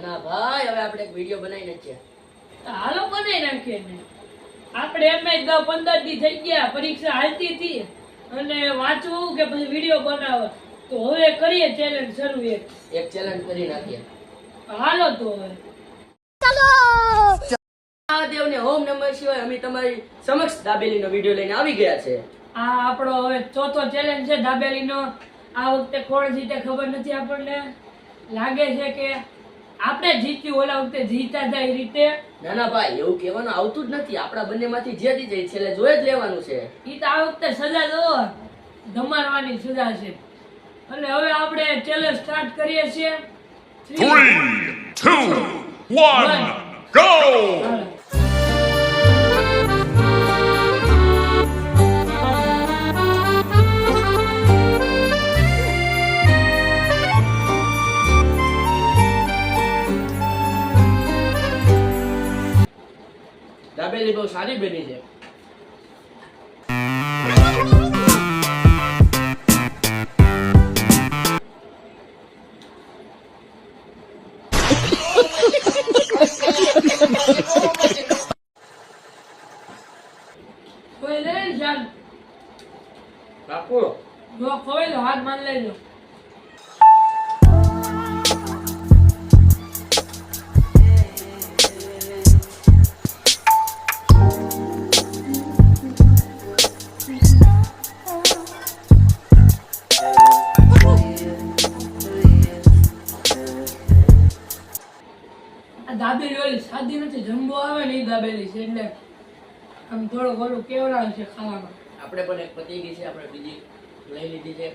ના ભાઈ હવે આપણે એક વિડિયો બનાવીને છે. હાલો બનાવી નાખીએ ને. આપણે એમ 10-15 દી થઈ ગયા પરીક્ષા હાલતી હતી અને વાંચવું કે પછી વિડિયો બનાવવા. તો હવે કરીએ ચેલેન્જ શરૂ એક ચેલેન્જ કરી નાખીએ. હાલો તો હવે મહાદેવને ઓમ નમઃ શિવાય. અમે તમારી સમક્ષ દાબેલીનો વિડિયો લઈને આવી ગયા છે. આ આપણો હવે ચોથો ચેલેન્જ છે દાબેલીનો. આ વખતે કોણ જીતે ખબર નથી આપણને. લાગે છે કે આપણે જીત્યું ઓલા વખતે જીતા જાય રીતે. ના ના ભાઈ એવું કહેવાનું આવતું જ નથી. આપણા બંનેમાંથી જે જીતે છેલ્લે જોઈ જ લેવાનું છે. ઈ તો આ વખતે સજા દો ધમારવાની સજા છે. અને હવે આપણે ચેલેન્જ સ્ટાર્ટ કરીએ છીએ. 3, 2, 1 go. દાબેલી બહુ સારી બની છે. કોઈ લે જાન કાકુ જો ખોઈ લો હાથ માન લેજો. દાબેલી ઓલી સાદી નથી, જમ્બો આવે ને એ દાબેલી છે એટલે આમ થોડું ઘણું કેવડાવે છે ખાવામાં. આપણે પણ એક પતી ગઈ છે. આપણે બીજી લઈ લીધી છે.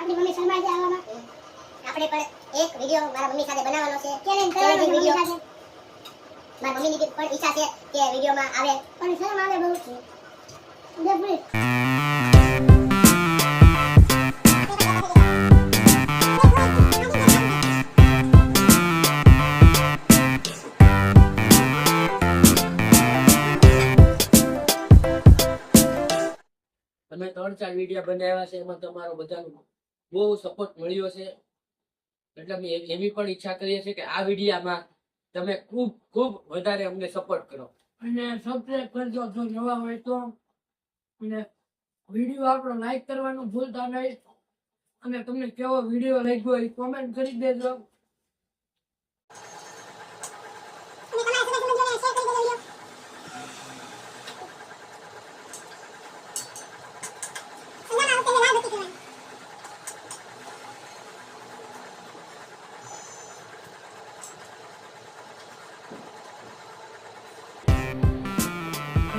આપણી મમ્મી શર્મા જાય આવવામાં. આપણે પણ એક વિડિયો મારા મમ્મી સાથે બનાવવાનો છે. ચેલેન્જ કરવાનો છે વિડિયો સાથે. મારા મમ્મીની પણ ઈચ્છા છે કે વિડિયોમાં આવે પણ શરમ આવે બહુ છે. દેખી તમે 3-4 વિડિયો બનાવ્યા છે. એમાં તમારો બધાનો બહુ સપોર્ટ મળ્યો છે. એટલે અમે એવી પણ ઈચ્છા કરીએ છીએ કે આ વિડિયામાં તમે ખૂબ ખૂબ વધારે અમને સપોર્ટ કરો અને સબસ્ક્રાઇબ કરજો જો નવા હોય તો. અને વિડિયો આપણો લાઈક કરવાનું ભૂલતા નહીં. અને તમને કેવો વિડિયો લાગ્યો એ કોમેન્ટ કરી દેજો.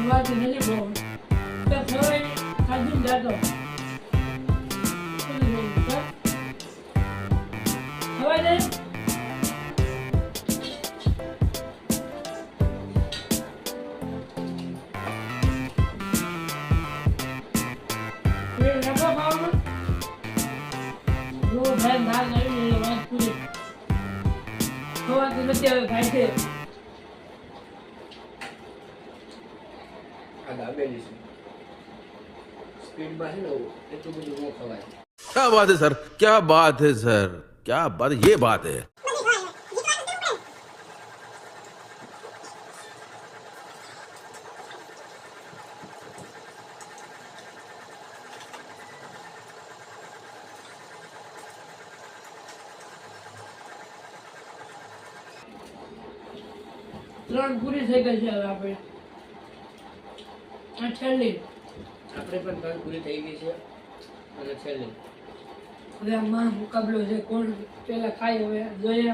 હવાથી નથી બહુ તો સવારે ખાધું જાતો સવારે નથી હવે ભાઈ છે. આ દાબેલી છે. સ્પીડમાં છે ને એટલું બધું ન ખવાય. क्या बात है सर, क्या बात है सर, क्या बात, ये बात है. ત્રણ પૂરી થઈ ગઈ છે હવે આપણે આ છેલ્લી આપણે પણ 3 પૂરી થઈ ગઈ છે અને છેલ્લે હવે આમાં મુકાબલો છે કોણ પેલા ખાય હવે જોઈએ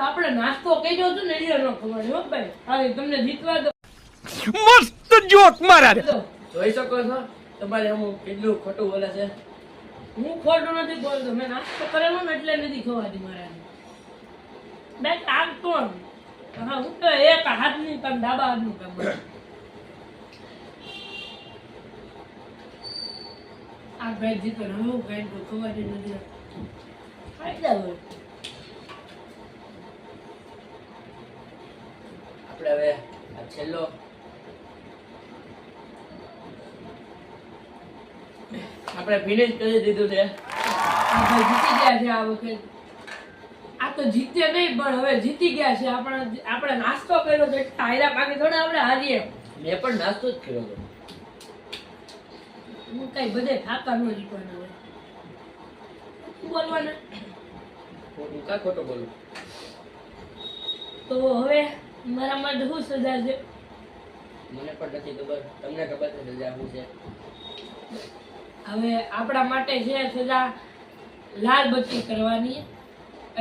આપણે નાસ્તો કર્યો હતો ને એ ન ખબર હો ભાઈ હા તમને જીતવા દો मस्त जोक मारा रे જોઈ શકો છો તમારે અમુક કેટલું ખોટું બોલે છે. હું ખોટું નથી બોલતો મેં નાસ્તો કરેલો ને એટલે નથી ખવાતી મારે બે કામ તો હા હું તો એક હાથની કામ ડાબા હાથનું કામ આ ભાઈ જીતો ને હું કઈ તો ખવાતી નથી ફાયદા હોય આપણે હવે આ છેલ્લો આપણે ફિનિશ કરી દીધું છે. આ ભાઈ જીતી ગયા છે આ વખતે આ તો જીતે નહીં પણ હવે જીતી ગયા છે આપણે નાસ્તો કર્યો છે ટાયરા પાકી થોડા આપણે હારીએ મેં પણ નાસ્તો જ કર્યો હતો. હું કઈ બધે થાકા ન જીતવાના હોય બોલવાના હું કા ખોટું બોલું? તો હવે મારા માટે શું સજા છે મને પણ નથી ખબર. તમને ખબર છે સજા શું છે? હવે આપણા માટે છે સજા લાલ બત્તી કરવાની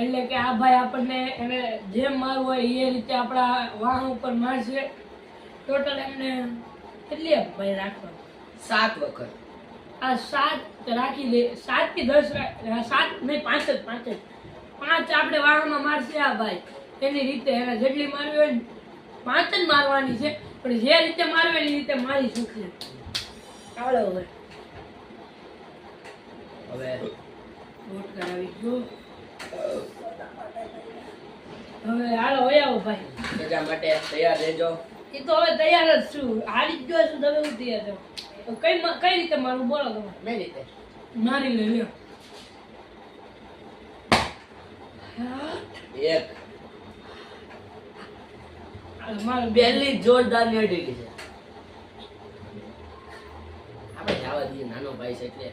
એટલે કે આ ભાઈ આપણને એને જેમ મારવું હોય એ રીતે આપણા વાહ ઉપર મારશે ટોટલ એમને કેટલી ભાઈ રાખવા 7 વખત. આ 7 રાખી દે 7 થી 10 7 નહીં 5 જ 5 આપણે વાહમાં મારશે આ ભાઈ એની રીતે એને જેટલી મારવી હોય ને 5 જ મારવાની છે પણ જે રીતે મારવે એની રીતે મારી શકશે ચાલો હવે વોટ કરાવી ગયો હવે હાલો હોય આવો ભાઈ સજા માટે તૈયાર રહેજો. એ તો હવે તૈયાર જ છું હારી જ ગયો છું તમે હું તૈયાર છો તો કઈ રીતે મારું બોલો તમે મેં રીતે મારી લે લ્યો એક મારું પહેલી જોરદાર અડી છે. આપણે જવા દઈએ. નાનો ભાઈ છે એટલે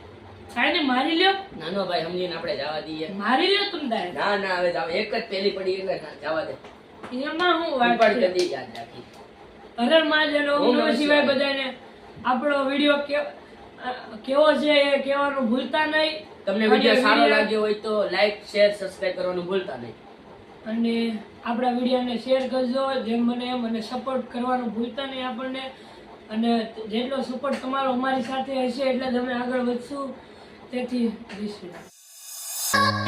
કાઈને મારી લ્યો નાનો ભાઈ સમજીને આપણે જવા દઈએ. મારી લ્યો તમે તારે ના હવે જાવ. એક જ પહેલી પડી એટલે જવા દે. એમાં હું વાત ઉપર છે કદી યાદ રાખી. હરર મહાદેવ ઓમ નમઃ શિવાય બધાને આપણો વિડિયો કેવો છે એ કહેવાનું ભૂલતા નહીં. તમને વિડિયો સારો લાગ્યો હોય તો લાઈક શેર સબસ્ક્રાઇબ કરવાનું ભૂલતા નહીં. અને આપણા વિડીયોને શેર કરજો જેમ બને એમ અને સપોર્ટ કરવાનું ભૂલતા નહીં આપણને અને જેટલો સપોર્ટ તમારો અમારી સાથે હશે એટલે જ અમે આગળ વધશું તેથી જય શ્રી રામ.